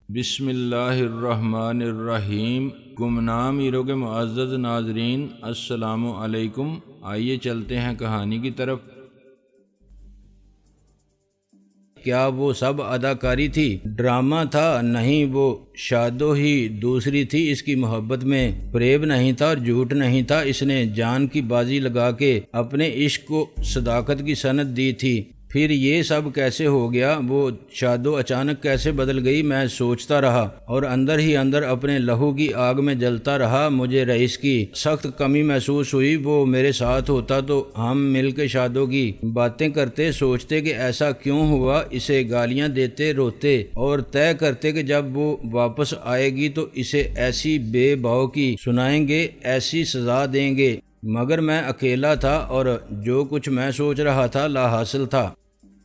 بسم اللہ الرحمن الرحیم۔ گمنام ہیرو کے معزز ناظرین، السلام علیکم۔ آئیے چلتے ہیں کہانی کی طرف۔ کیا وہ سب اداکاری تھی؟ ڈرامہ تھا؟ نہیں، وہ شادو ہی دوسری تھی۔ اس کی محبت میں فریب نہیں تھا اور جھوٹ نہیں تھا۔ اس نے جان کی بازی لگا کے اپنے عشق کو صداقت کی سند دی تھی۔ پھر یہ سب کیسے ہو گیا؟ وہ شادو اچانک کیسے بدل گئی؟ میں سوچتا رہا اور اندر ہی اندر اپنے لہو کی آگ میں جلتا رہا۔ مجھے رئیس کی سخت کمی محسوس ہوئی۔ وہ میرے ساتھ ہوتا تو ہم مل کے شادو کی باتیں کرتے، سوچتے کہ ایسا کیوں ہوا، اسے گالیاں دیتے، روتے اور طے کرتے کہ جب وہ واپس آئے گی تو اسے ایسی بے بھاؤ کی سنائیں گے، ایسی سزا دیں گے۔ مگر میں اکیلا تھا اور جو کچھ میں سوچ رہا تھا لا حاصل تھا۔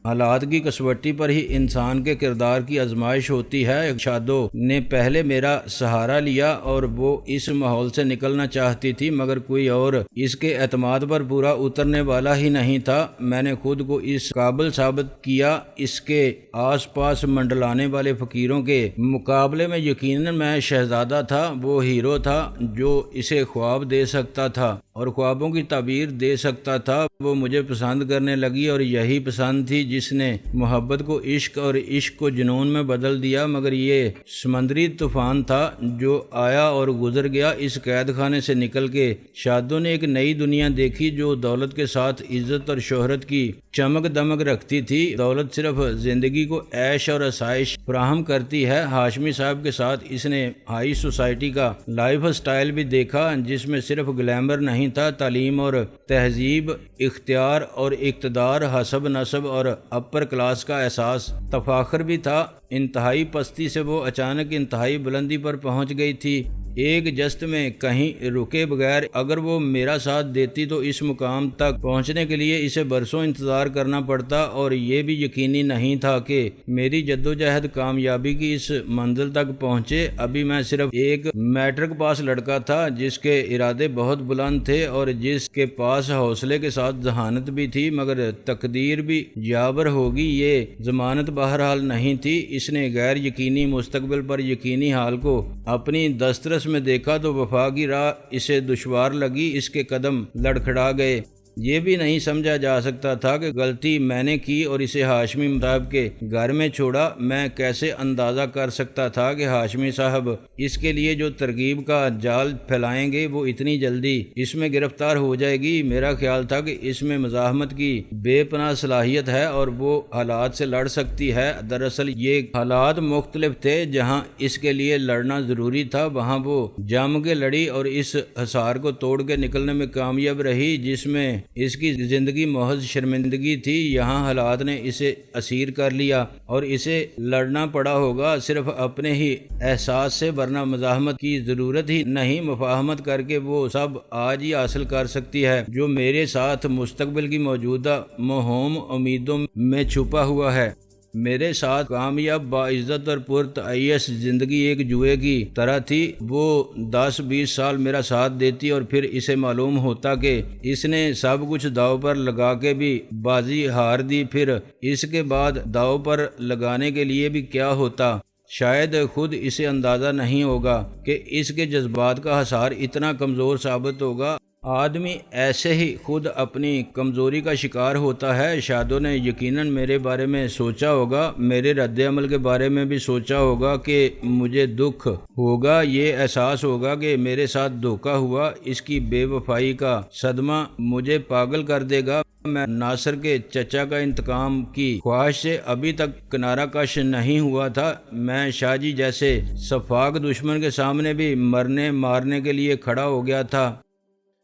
حالات کی کسوٹی پر ہی انسان کے کردار کی آزمائش ہوتی ہے۔ شادو نے پہلے میرا سہارا لیا اور وہ اس ماحول سے نکلنا چاہتی تھی، مگر کوئی اور اس کے اعتماد پر پورا اترنے والا ہی نہیں تھا۔ میں نے خود کو اس قابل ثابت کیا۔ اس کے آس پاس منڈلانے والے فقیروں کے مقابلے میں یقیناً میں شہزادہ تھا۔ وہ ہیرو تھا جو اسے خواب دے سکتا تھا اور خوابوں کی تعبیر دے سکتا تھا۔ وہ مجھے پسند کرنے لگی اور یہی پسند تھی جس نے محبت کو عشق اور عشق کو جنون میں بدل دیا۔ مگر یہ سمندری طوفان تھا جو آیا اور گزر گیا۔ اس قید خانے سے نکل کے شادو نے ایک نئی دنیا دیکھی جو دولت کے ساتھ عزت اور شہرت کی چمک دمک رکھتی تھی۔ دولت صرف زندگی کو عیش اور آسائش فراہم کرتی ہے۔ ہاشمی صاحب کے ساتھ اس نے ہائی سوسائٹی کا لائف سٹائل بھی دیکھا جس میں صرف گلیمر نہیں تھا، تعلیم اور تہذیب، اختیار اور اقتدار، حسب نسب اور اپر کلاس کا احساس، تفاخر بھی تھا۔ انتہائی پستی سے وہ اچانک انتہائی بلندی پر پہنچ گئی تھی، ایک جست میں کہیں رکے بغیر۔ اگر وہ میرا ساتھ دیتی تو اس مقام تک پہنچنے کے لیے اسے برسوں انتظار کرنا پڑتا، اور یہ بھی یقینی نہیں تھا کہ میری جدوجہد کامیابی کی اس منزل تک پہنچے۔ ابھی میں صرف ایک میٹرک پاس لڑکا تھا جس کے ارادے بہت بلند تھے اور جس کے پاس حوصلے کے ساتھ ذہانت بھی تھی، مگر تقدیر بھی جابر ہوگی یہ ضمانت بہرحال نہیں تھی۔ اس نے غیر یقینی مستقبل پر یقینی حال کو اپنی دسترس میں دیکھا تو وفا کی راہ اسے دشوار لگی، اس کے قدم لڑکھڑا گئے۔ یہ بھی نہیں سمجھا جا سکتا تھا کہ غلطی میں نے کی اور اسے ہاشمی صاحب کے گھر میں چھوڑا۔ میں کیسے اندازہ کر سکتا تھا کہ ہاشمی صاحب اس کے لیے جو ترغیب کا جال پھیلائیں گے وہ اتنی جلدی اس میں گرفتار ہو جائے گی۔ میرا خیال تھا کہ اس میں مزاحمت کی بے پناہ صلاحیت ہے اور وہ حالات سے لڑ سکتی ہے۔ دراصل یہ حالات مختلف تھے۔ جہاں اس کے لیے لڑنا ضروری تھا وہاں وہ جم کے لڑی اور اس حصار کو توڑ کے نکلنے میں کامیاب رہی جس میں اس کی زندگی محض شرمندگی تھی۔ یہاں حالات نے اسے اسیر کر لیا اور اسے لڑنا پڑا ہوگا صرف اپنے ہی احساس سے، ورنہ مزاحمت کی ضرورت ہی نہیں۔ مفاہمت کر کے وہ سب آج ہی حاصل کر سکتی ہے جو میرے ساتھ مستقبل کی موجودہ مہم امیدوں میں چھپا ہوا ہے۔ میرے ساتھ کامیاب، باعزت اور پرتعیش زندگی ایک جوئے کی طرح تھی۔ وہ 10-20 سال میرا ساتھ دیتی اور پھر اسے معلوم ہوتا کہ اس نے سب کچھ داؤ پر لگا کے بھی بازی ہار دی۔ پھر اس کے بعد داؤ پر لگانے کے لیے بھی کیا ہوتا شاید خود اسے اندازہ نہیں ہوگا کہ اس کے جذبات کا حصار اتنا کمزور ثابت ہوگا۔ آدمی ایسے ہی خود اپنی کمزوری کا شکار ہوتا ہے۔ شادو نے یقیناً میرے بارے میں سوچا ہوگا، میرے رد عمل کے بارے میں بھی سوچا ہوگا کہ مجھے دکھ ہوگا، یہ احساس ہوگا کہ میرے ساتھ دھوکہ ہوا۔ اس کی بے وفائی کا صدمہ مجھے پاگل کر دے گا۔ میں ناصر کے چچا کا انتقام کی خواہش سے ابھی تک کنارہ کش نہیں ہوا تھا۔ میں شاہ جی جیسے سفاک دشمن کے سامنے بھی مرنے مارنے کے لیے کھڑا ہو گیا تھا۔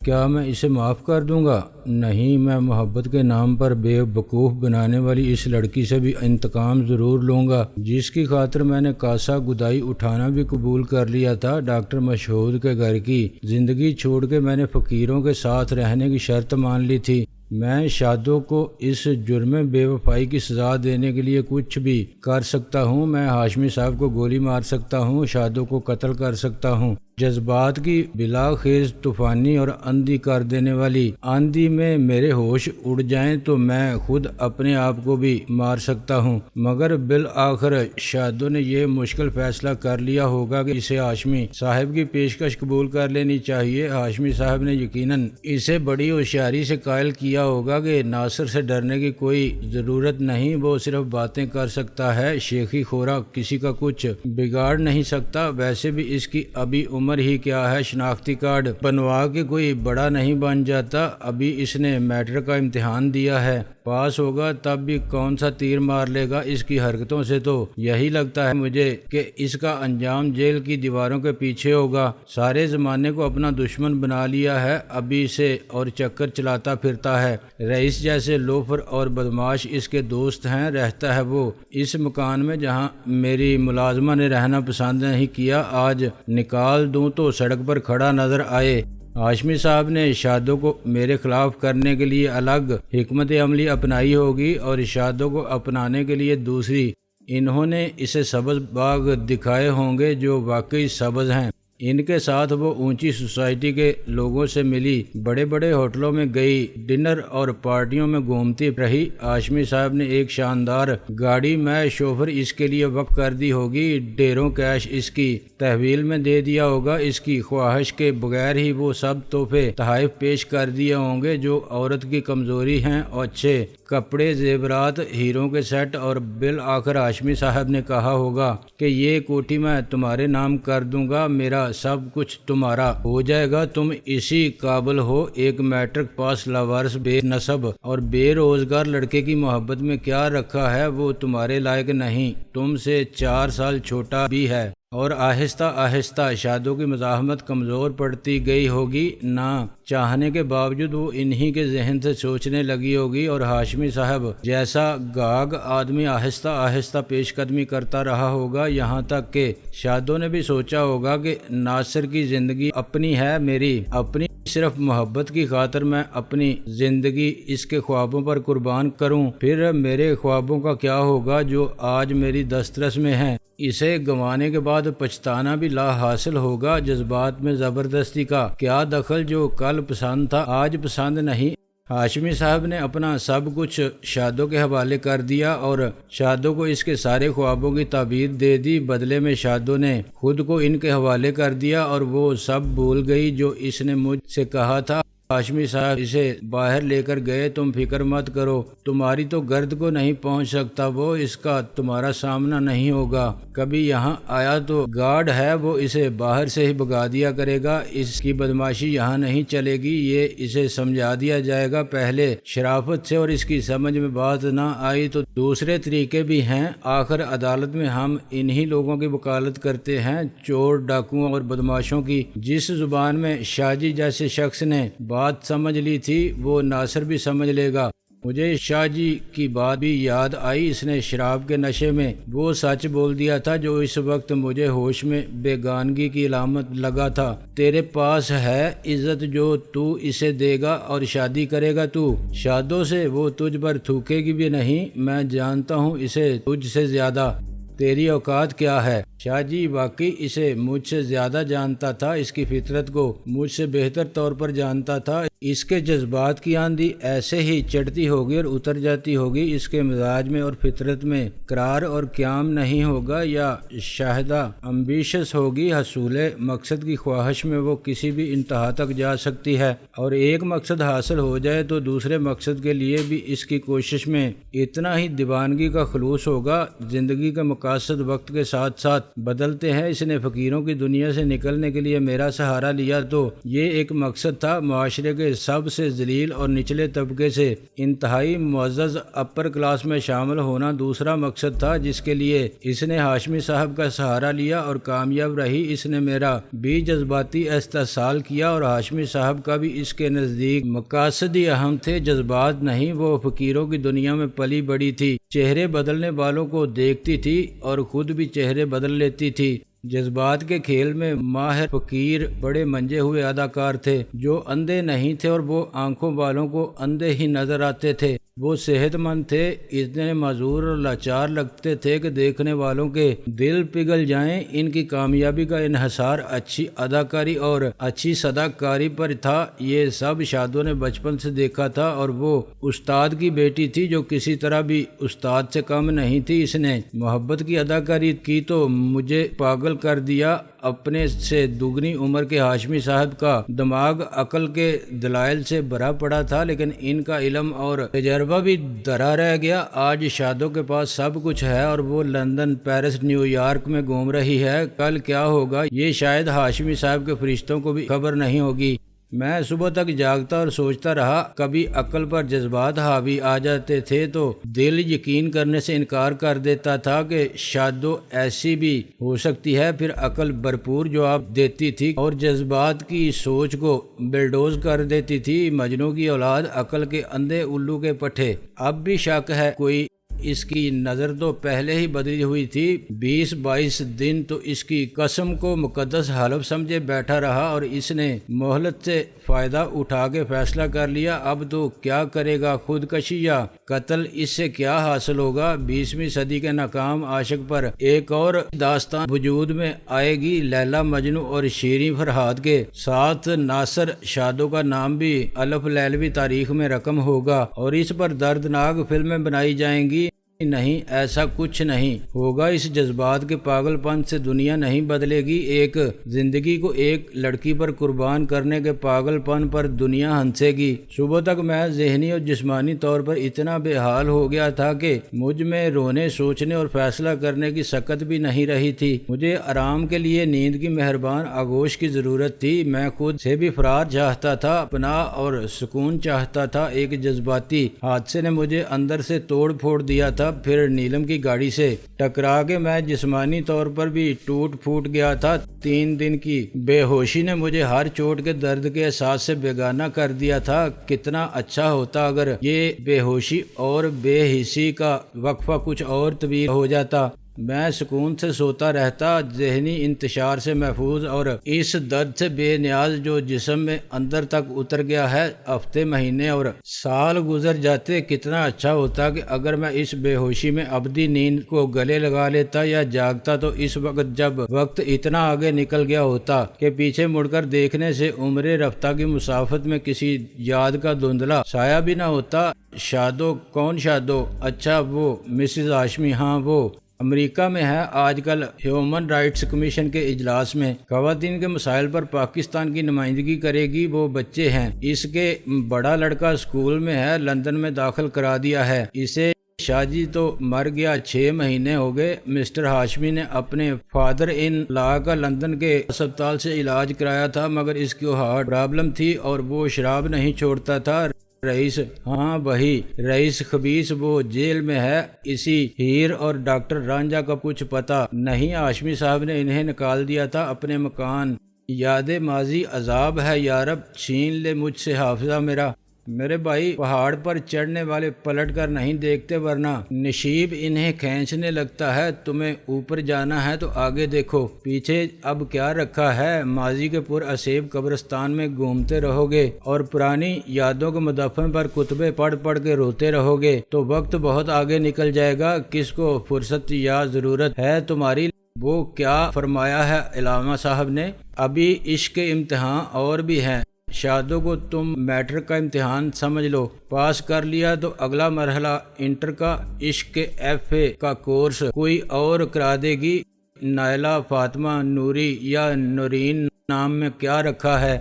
کیا میں اسے معاف کر دوں گا؟ نہیں، میں محبت کے نام پر بے وقوف بنانے والی اس لڑکی سے بھی انتقام ضرور لوں گا جس کی خاطر میں نے کاسا گدائی اٹھانا بھی قبول کر لیا تھا۔ ڈاکٹر مشہود کے گھر کی زندگی چھوڑ کے میں نے فقیروں کے ساتھ رہنے کی شرط مان لی تھی۔ میں شادو کو اس جرم بے وفائی کی سزا دینے کے لیے کچھ بھی کر سکتا ہوں۔ میں ہاشمی صاحب کو گولی مار سکتا ہوں، شادو کو قتل کر سکتا ہوں۔ جذبات کی بلا خیز طوفانی اور اندھی کر دینے والی آندھی میں میرے ہوش اڑ جائیں تو میں خود اپنے آپ کو بھی مار سکتا ہوں، مگر بالآخر شادو نے یہ مشکل فیصلہ کر لیا ہوگا کہ اسے ہاشمی صاحب کی پیشکش قبول کر لینی چاہیے۔ ہاشمی صاحب نے یقیناً اسے بڑی ہوشیاری سے قائل کیا ہوگا کہ ناصر سے ڈرنے کی کوئی ضرورت نہیں، وہ صرف باتیں کر سکتا ہے، شیخی خورا کسی کا کچھ بگاڑ نہیں سکتا۔ ویسے بھی اس کی ابھی عمر ہی کیا ہے، شناختی کارڈ بنوا کے کوئی بڑا نہیں بن جاتا۔ ابھی اس نے میٹرک کا امتحان دیا ہے، پاس ہوگا تب بھی کون سا تیر مار لے گا۔ اس کی حرکتوں سے تو یہی لگتا ہے مجھے کہ اس کا انجام جیل کی دیواروں کے پیچھے ہوگا۔ سارے زمانے کو اپنا دشمن بنا لیا ہے، ابھی سے اور چکر چلاتا پھرتا ہے۔ رئیس جیسے لوفر اور بدماش اس کے دوست ہیں۔ رہتا ہے وہ اس مکان میں جہاں میری ملازمہ نے رہنا پسند نہیں کیا۔ آج نکال دوں تو سڑک پر کھڑا نظر آئے۔ ہاشمی صاحب نے شادو کو میرے خلاف کرنے کے لیے الگ حکمت عملی اپنائی ہوگی اور شادو کو اپنانے کے لیے دوسری۔ انہوں نے اسے سبز باغ دکھائے ہوں گے جو واقعی سبز ہیں۔ ان کے ساتھ وہ اونچی سوسائٹی کے لوگوں سے ملی، بڑے بڑے ہوٹلوں میں گئی، ڈنر اور پارٹیوں میں گھومتی رہی۔ ہاشمی صاحب نے ایک شاندار گاڑی میں شوفر اس کے لیے وقف کر دی ہوگی، ڈھیروں کیش اس کی تحویل میں دے دیا ہوگا۔ اس کی خواہش کے بغیر ہی وہ سب تحفے تحائف پیش کر دیے ہوں گے جو عورت کی کمزوری ہیں، اور اچھے کپڑے، زیورات، ہیروں کے سیٹ، اور بالآخر ہاشمی صاحب نے کہا ہوگا کہ یہ کوٹھی میں تمہارے نام کر دوں گا، میرا سب کچھ تمہارا ہو جائے گا، تم اسی قابل ہو۔ ایک میٹرک پاس لاوارث بے نسب اور بے روزگار لڑکے کی محبت میں کیا رکھا ہے، وہ تمہارے لائق نہیں، تم سے 4 سال چھوٹا بھی ہے۔ اور آہستہ آہستہ شادو کی مزاحمت کمزور پڑتی گئی ہوگی، نہ چاہنے کے باوجود وہ انہی کے ذہن سے سوچنے لگی ہوگی، اور ہاشمی صاحب جیسا گاگ آدمی آہستہ آہستہ پیش قدمی کرتا رہا ہوگا، یہاں تک کہ شادو نے بھی سوچا ہوگا کہ ناصر کی زندگی اپنی ہے، میری اپنی، صرف محبت کی خاطر میں اپنی زندگی اس کے خوابوں پر قربان کروں، پھر میرے خوابوں کا کیا ہوگا جو آج میری دسترس میں ہیں۔ اسے گنوانے کے بعد پچھتانا بھی لا حاصل ہوگا۔ جذبات میں زبردستی کا کیا دخل، جو کل پسند تھا آج پسند نہیں۔ ہاشمی صاحب نے اپنا سب کچھ شادو کے حوالے کر دیا اور شادو کو اس کے سارے خوابوں کی تعبیر دے دی۔ بدلے میں شادو نے خود کو ان کے حوالے کر دیا اور وہ سب بھول گئی جو اس نے مجھ سے کہا تھا۔ ہاشمی صاحب اسے باہر لے کر گئے، تم فکر مت کرو، تمہاری تو گرد کو نہیں پہنچ سکتا وہ، اس کا تمہارا سامنا نہیں ہوگا۔ کبھی یہاں آیا تو گارڈ ہے، وہ اسے باہر سے ہی بھگا دیا کرے گا، اس کی بدماشی یہاں نہیں چلے گی، یہ اسے سمجھا دیا جائے گا پہلے شرافت سے، اور اس کی سمجھ میں بات نہ آئی تو دوسرے طریقے بھی ہیں۔ آخر عدالت میں ہم انہی لوگوں کی وکالت کرتے ہیں، چور، ڈاکوؤں اور بدماشوں کی۔ جس زبان میں شاہ جی جیسے شخص نے بات سمجھ لی تھی وہ ناصر بھی سمجھ لے گا۔ مجھے شاہ جی کی بات بھی یاد آئی، اس نے شراب کے نشے میں وہ سچ بول دیا تھا جو اس وقت مجھے ہوش میں بیگانگی کی علامت لگا تھا۔ تیرے پاس ہے عزت جو تو اسے دے گا، اور شادی کرے گا تو شادو سے، وہ تجھ پر تھوکے گی بھی نہیں، میں جانتا ہوں اسے تجھ سے زیادہ۔ تیری اوقات کیا ہے؟ شاہ جی واقعی اسے مجھ سے زیادہ جانتا تھا، اس کی فطرت کو مجھ سے بہتر طور پر جانتا تھا۔ اس کے جذبات کی آندھی ایسے ہی چڑھتی ہوگی اور اتر جاتی ہوگی، اس کے مزاج میں اور فطرت میں قرار اور قیام نہیں ہوگا، یا شاہدہ امبیشس ہوگی، حصول مقصد کی خواہش میں وہ کسی بھی انتہا تک جا سکتی ہے، اور ایک مقصد حاصل ہو جائے تو دوسرے مقصد کے لیے بھی اس کی کوشش میں اتنا ہی دیوانگی کا خلوص ہوگا۔ زندگی کے مقاصد وقت کے ساتھ ساتھ بدلتے ہیں، اس نے فقیروں کی دنیا سے نکلنے کے لیے میرا سہارا لیا تو یہ ایک مقصد تھا، معاشرے کے سب سے ذلیل اور نچلے طبقے سے انتہائی معزز اپر کلاس میں شامل ہونا دوسرا مقصد تھا، جس کے لیے اس نے ہاشمی صاحب کا سہارا لیا اور کامیاب رہی۔ اس نے میرا بھی جذباتی استحصال کیا اور ہاشمی صاحب کا بھی اس کے نزدیک مقاصد ہی اہم تھے، جذبات نہیں۔ وہ فقیروں کی دنیا میں پلی بڑی تھی، چہرے بدلنے والوں کو دیکھتی تھی اور خود بھی چہرے بدل لیتی تھی۔ جذبات کے کھیل میں ماہر فقیر بڑے منجے ہوئے اداکار تھے جو اندھے نہیں تھے اور وہ آنکھوں والوں کو اندھے ہی نظر آتے تھے۔ وہ صحت مند تھے، اتنے معذور اور لاچار لگتے تھے کہ دیکھنے والوں کے دل پگھل جائیں۔ ان کی کامیابی کا انحصار اچھی اداکاری اور اچھی صداکاری پر تھا۔ یہ سب شادو نے بچپن سے دیکھا تھا، اور وہ استاد کی بیٹی تھی جو کسی طرح بھی استاد سے کم نہیں تھی۔ اس نے محبت کی اداکاری کی تو مجھے پاگل کر دیا۔ اپنے سے دوگنی عمر کے ہاشمی صاحب کا دماغ عقل کے دلائل سے بھرا پڑا تھا، لیکن ان کا علم اور تجربہ بھی دھرا رہ گیا۔ آج شادو کے پاس سب کچھ ہے اور وہ لندن، پیرس، نیو یارک میں گھوم رہی ہے۔ کل کیا ہوگا یہ شاید ہاشمی صاحب کے فرشتوں کو بھی خبر نہیں ہوگی۔ میں صبح تک جاگتا اور سوچتا رہا۔ کبھی عقل پر جذبات حاوی آ جاتے تھے تو دل یقین کرنے سے انکار کر دیتا تھا کہ شادو ایسی بھی ہو سکتی ہے، پھر عقل بھرپور جواب دیتی تھی اور جذبات کی سوچ کو بلڈوز کر دیتی تھی۔ مجنوں کی اولاد عقل کے اندھے الو کے پٹھے۔ اب بھی شک ہے کوئی؟ اس کی نظر تو پہلے ہی بدلی ہوئی تھی۔ 20-22 دن تو اس کی قسم کو مقدس حلف سمجھے بیٹھا رہا اور اس نے مہلت سے فائدہ اٹھا کے فیصلہ کر لیا۔ اب تو کیا کرے گا، خودکشی یا قتل؟ اس سے کیا حاصل ہوگا؟ 20ویں صدی کے ناکام عاشق پر ایک اور داستان وجود میں آئے گی۔ لیلا مجنوں اور شیریں فرہاد کے ساتھ ناصر شادو کا نام بھی الف لیلوی تاریخ میں رقم ہوگا اور اس پر دردناک فلمیں بنائی جائیں گی۔ نہیں، ایسا کچھ نہیں ہوگا۔ اس جذبات کے پاگل پن سے دنیا نہیں بدلے گی۔ ایک زندگی کو ایک لڑکی پر قربان کرنے کے پاگل پن پر دنیا ہنسے گی۔ صبح تک میں ذہنی اور جسمانی طور پر اتنا بے حال ہو گیا تھا کہ مجھ میں رونے، سوچنے اور فیصلہ کرنے کی سکت بھی نہیں رہی تھی۔ مجھے آرام کے لیے نیند کی مہربان آغوش کی ضرورت تھی۔ میں خود سے بھی فرار چاہتا تھا، پناہ اور سکون چاہتا تھا۔ ایک جذباتی حادثے نے مجھے اندر سے توڑ پھوڑ دیا تھا۔ پھر نیلم کی گاڑی سے ٹکرا کے میں جسمانی طور پر بھی ٹوٹ پھوٹ گیا تھا۔ 3 دن کی بے ہوشی نے مجھے ہر چوٹ کے درد کے احساس سے بیگانہ کر دیا تھا۔ کتنا اچھا ہوتا اگر یہ بے ہوشی اور بے حسی کا وقفہ کچھ اور طویل ہو جاتا۔ میں سکون سے سوتا رہتا، ذہنی انتشار سے محفوظ اور اس درد سے بے نیاز جو جسم میں اندر تک اتر گیا ہے۔ ہفتے، مہینے اور سال گزر جاتے۔ کتنا اچھا ہوتا کہ اگر میں اس بے ہوشی میں ابدی نیند کو گلے لگا لیتا یا جاگتا تو اس وقت جب وقت اتنا آگے نکل گیا ہوتا کہ پیچھے مڑ کر دیکھنے سے عمر رفتہ کی مسافت میں کسی یاد کا دھندلا سایہ بھی نہ ہوتا۔ شادو؟ کون شادو؟ اچھا وہ مسز ہاشمی، ہاں وہ امریکہ میں ہے آج کل ہیومن رائٹس کمیشن کے اجلاس میں۔ خواتین کے مسائل پر پاکستان کی نمائندگی کرے گی۔ وہ بچے ہیں، اس کے بڑا لڑکا اسکول میں ہے، لندن میں داخل کرا دیا ہے اسے۔ شاہ جی تو مر گیا، 6 مہینے ہو گئے۔ مسٹر ہاشمی نے اپنے فادر ان لا کا لندن کے ہسپتال سے علاج کرایا تھا، مگر اس کو ہارٹ پرابلم تھی اور وہ شراب نہیں چھوڑتا تھا۔ رئیس؟ ہاں وہی رئیس خبیث، وہ جیل میں ہے۔ اسی ہیر اور ڈاکٹر رانجھا کا کچھ پتہ نہیں۔ ہاشمی صاحب نے انہیں نکال دیا تھا اپنے مکان۔ یاد ماضی عذاب ہے یارب، چھین لے مجھ سے حافظہ میرا۔ میرے بھائی، پہاڑ پر چڑھنے والے پلٹ کر نہیں دیکھتے ورنہ نشیب انہیں کھینچنے لگتا ہے۔ تمہیں اوپر جانا ہے تو آگے دیکھو، پیچھے اب کیا رکھا ہے؟ ماضی کے پر اسیب قبرستان میں گھومتے رہو گے اور پرانی یادوں کے مدفن پر کتبے پڑھ پڑھ کے روتے رہو گے تو وقت بہت آگے نکل جائے گا۔ کس کو فرصت یا ضرورت ہے تمہاری؟ وہ کیا فرمایا ہے علامہ صاحب نے؟ ابھی عشق کے امتحان اور بھی ہیں۔ شادو کو تم میٹرک کا امتحان سمجھ لو، پاس کر لیا تو اگلا مرحلہ انٹر کا، عشق کے FA کا کورس کوئی اور کرا دے گی۔ نائلہ، فاطمہ، نوری یا نورین نام میں کیا رکھا ہے؟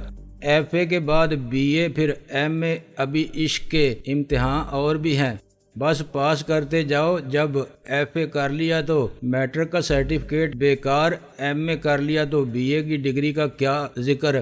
FA کے بعد BA، پھر MA۔ ابھی عشق کے امتحان اور بھی ہیں، بس پاس کرتے جاؤ۔ جب FA کر لیا تو میٹرک کا سرٹیفکیٹ بیکار، MA کر لیا تو BA کی ڈگری کا کیا ذکر۔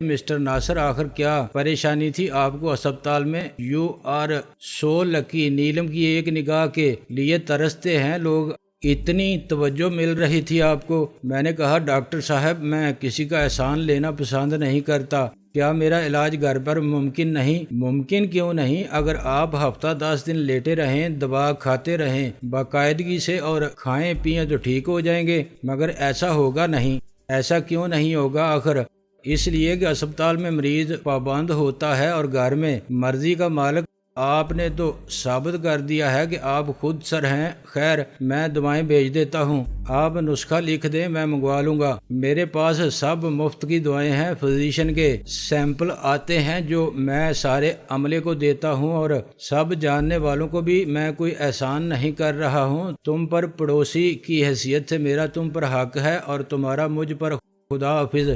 مسٹر ناصر، آخر کیا پریشانی تھی آپ کو ہسپتال میں؟ یو آر سو لکی، نیلم کی ایک نگاہ کے لیے ترستے ہیں لوگ، اتنی توجہ مل رہی تھی آپ کو۔ میں نے کہا ڈاکٹر صاحب میں کسی کا احسان لینا پسند نہیں کرتا، کیا میرا علاج گھر پر ممکن نہیں؟ ممکن کیوں نہیں؟ اگر آپ ہفتہ 10 دن لیٹے رہیں، دوا کھاتے رہیں باقاعدگی سے اور کھائیں پیئیں تو ٹھیک ہو جائیں گے، مگر ایسا ہوگا نہیں۔ ایسا کیوں نہیں ہوگا؟ آخر اس لیے کہ اسپتال میں مریض پابند ہوتا ہے اور گھر میں مرضی کا مالک۔ آپ نے تو ثابت کر دیا ہے کہ آپ خود سر ہیں۔ خیر میں دوائیں بھیج دیتا ہوں، آپ نسخہ لکھ دیں، میں منگوا لوں گا۔ میرے پاس سب مفت کی دعائیں ہیں، فزیشین کے سیمپل آتے ہیں جو میں سارے عملے کو دیتا ہوں، اور سب جاننے والوں کو بھی میں کوئی احسان نہیں کر رہا ہوں۔ تم پر پڑوسی کی حیثیت سے میرا تم پر حق ہے اور تمہارا مجھ پر خدا حافظ۔